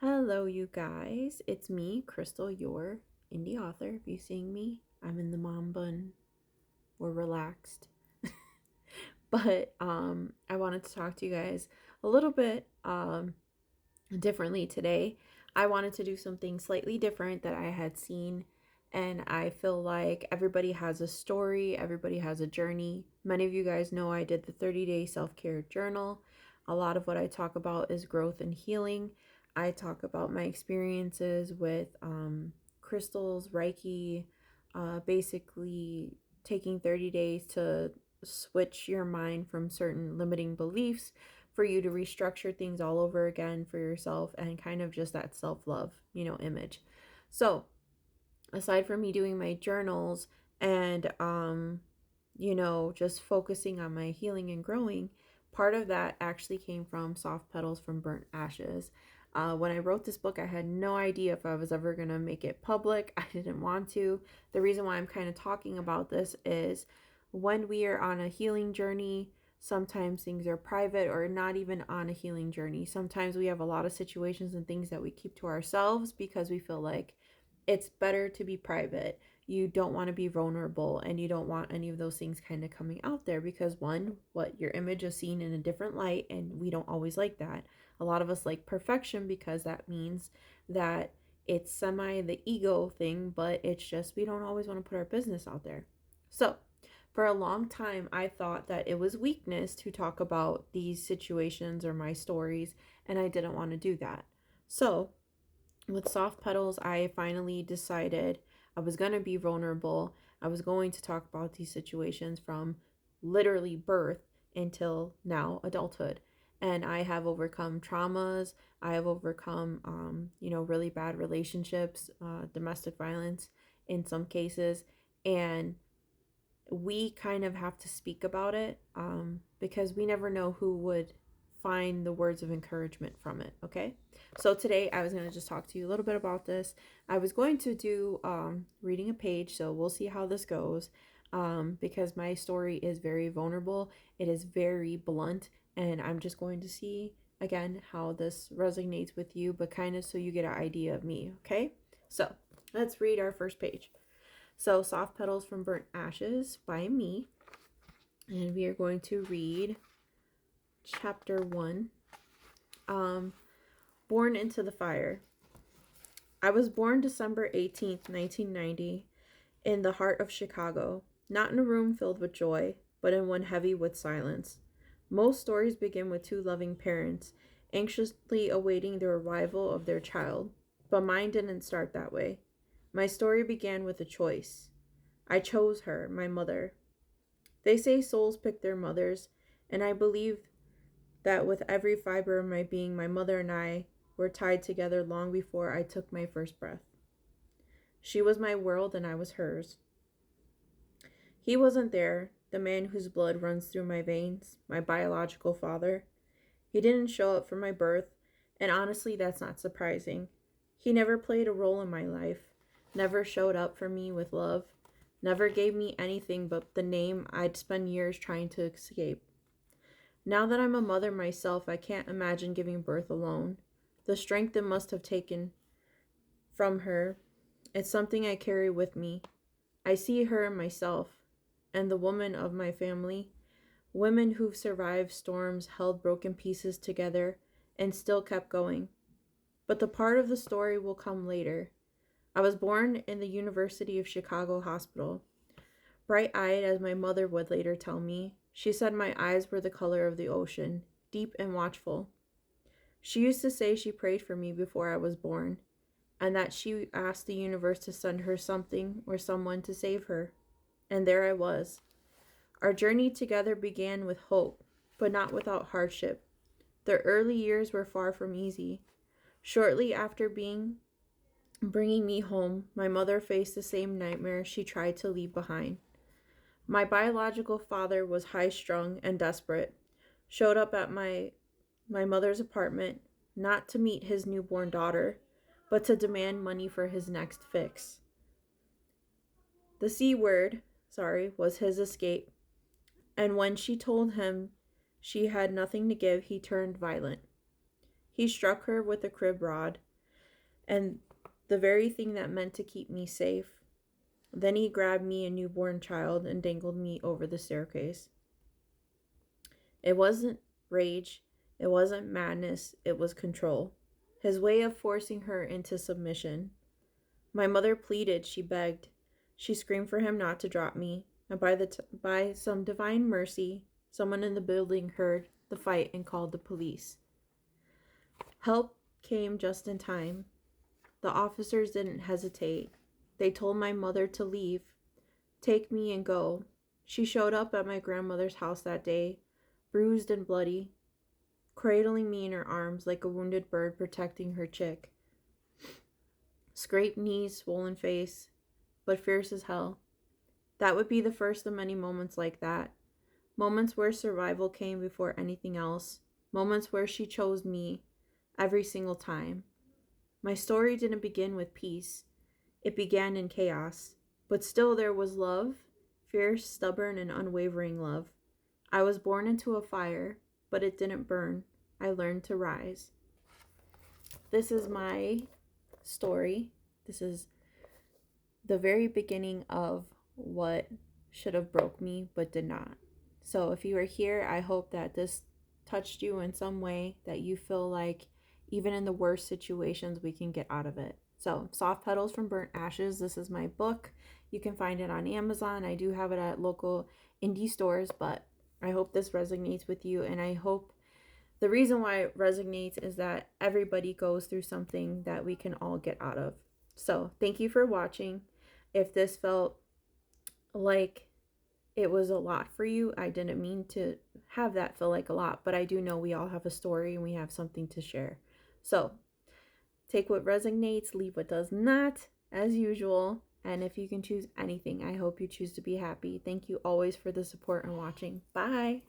Hello, you guys. It's me, Crystal, your indie author. If you're seeing me, I'm in the mom bun. We're relaxed. But I wanted to talk to you guys a little bit differently today. I wanted to do something slightly different that I had seen, and I feel like everybody has a story, everybody has a journey. Many of you guys know I did the 30-day self-care journal. A lot of what I talk about is growth and healing. I talk about my experiences with crystals, Reiki, basically taking 30 days to switch your mind from certain limiting beliefs for you to restructure things all over again for yourself and kind of just that self-love, image. So, aside from me doing my journals and just focusing on my healing and growing, part of that actually came from Soft Petals from Burnt Ashes. When I wrote this book, I had no idea if I was ever going to make it public. I didn't want to. The reason why I'm kind of talking about this is when we are on a healing journey, sometimes things are private or not even on a healing journey. Sometimes we have a lot of situations and things that we keep to ourselves because we feel like it's better to be private. You don't want to be vulnerable and you don't want any of those things kind of coming out there because one, what your image is seen in a different light, and we don't always like that. A lot of us like perfection because that means that it's semi the ego thing, but it's just we don't always want to put our business out there. So, for a long time, I thought that it was weakness to talk about these situations or my stories, and I didn't want to do that. So, with Soft Petals, I finally decided I was going to be vulnerable. I was going to talk about these situations from literally birth until now adulthood. And I have overcome traumas. I have overcome, really bad relationships, domestic violence in some cases. And we kind of have to speak about it because we never know who would find the words of encouragement from it. Okay, so today I was going to just talk to you a little bit about this. I was going to do reading a page, so we'll see how this goes, because my story is very vulnerable, it is very blunt, and I'm just going to see again how this resonates with you, but kind of so you get an idea of me. Okay, so let's read our first page. So, Soft Petals from Burnt Ashes by me. And we are going to read chapter 1. Born into the Fire. I was born December 18th, 1990, in the heart of Chicago, not in a room filled with joy, but in one heavy with silence. Most stories begin with two loving parents, anxiously awaiting the arrival of their child, but mine didn't start that way. My story began with a choice. I chose her, my mother. They say souls pick their mothers, and I believe that with every fiber of my being, my mother and I were tied together long before I took my first breath. She was my world, and I was hers. He wasn't there, the man whose blood runs through my veins, my biological father. He didn't show up for my birth, and honestly, that's not surprising. He never played a role in my life, never showed up for me with love, never gave me anything but the name I'd spend years trying to escape. Now that I'm a mother myself, I can't imagine giving birth alone. The strength it must have taken from her, it's something I carry with me. I see her in myself, and the woman of my family, women who've survived storms, held broken pieces together, and still kept going. But the part of the story will come later. I was born in the University of Chicago hospital. Bright-eyed, as my mother would later tell me, she said my eyes were the color of the ocean, deep and watchful. She used to say she prayed for me before I was born, and that she asked the universe to send her something or someone to save her. And there I was. Our journey together began with hope, but not without hardship. The early years were far from easy. Shortly after bringing me home, my mother faced the same nightmare she tried to leave behind. My biological father was high-strung and desperate, showed up at my mother's apartment, not to meet his newborn daughter, but to demand money for his next fix. The C word, was his escape, and when she told him she had nothing to give, he turned violent. He struck her with a crib rod, and the very thing that meant to keep me safe. Then he grabbed me, a newborn child, and dangled me over the staircase. It wasn't rage, it wasn't madness, it was control. His way of forcing her into submission. My mother pleaded, she begged. She screamed for him not to drop me, and by some divine mercy, someone in the building heard the fight and called the police. Help came just in time. The officers didn't hesitate. They told my mother to leave, take me and go. She showed up at my grandmother's house that day, bruised and bloody, cradling me in her arms like a wounded bird protecting her chick. Scraped knees, swollen face, but fierce as hell. That would be the first of many moments like that. Moments where survival came before anything else. Moments where she chose me every single time. My story didn't begin with peace. It began in chaos. But still there was love, fierce, stubborn, and unwavering love. I was born into a fire, but it didn't burn. I learned to rise. This is my story. This is the very beginning of what should have broke me but did not. So if you are here, I hope that this touched you in some way, that you feel like even in the worst situations we can get out of it. So Soft Petals from Burnt Ashes, this is my book. You can find it on Amazon. I do have it at local indie stores, but I hope this resonates with you, and I hope the reason why it resonates is that everybody goes through something that we can all get out of. So thank you for watching. If this felt like it was a lot for you, I didn't mean to have that feel like a lot, but I do know we all have a story and we have something to share. So take what resonates, leave what does not, as usual. And if you can choose anything, I hope you choose to be happy. Thank you always for the support and watching. Bye.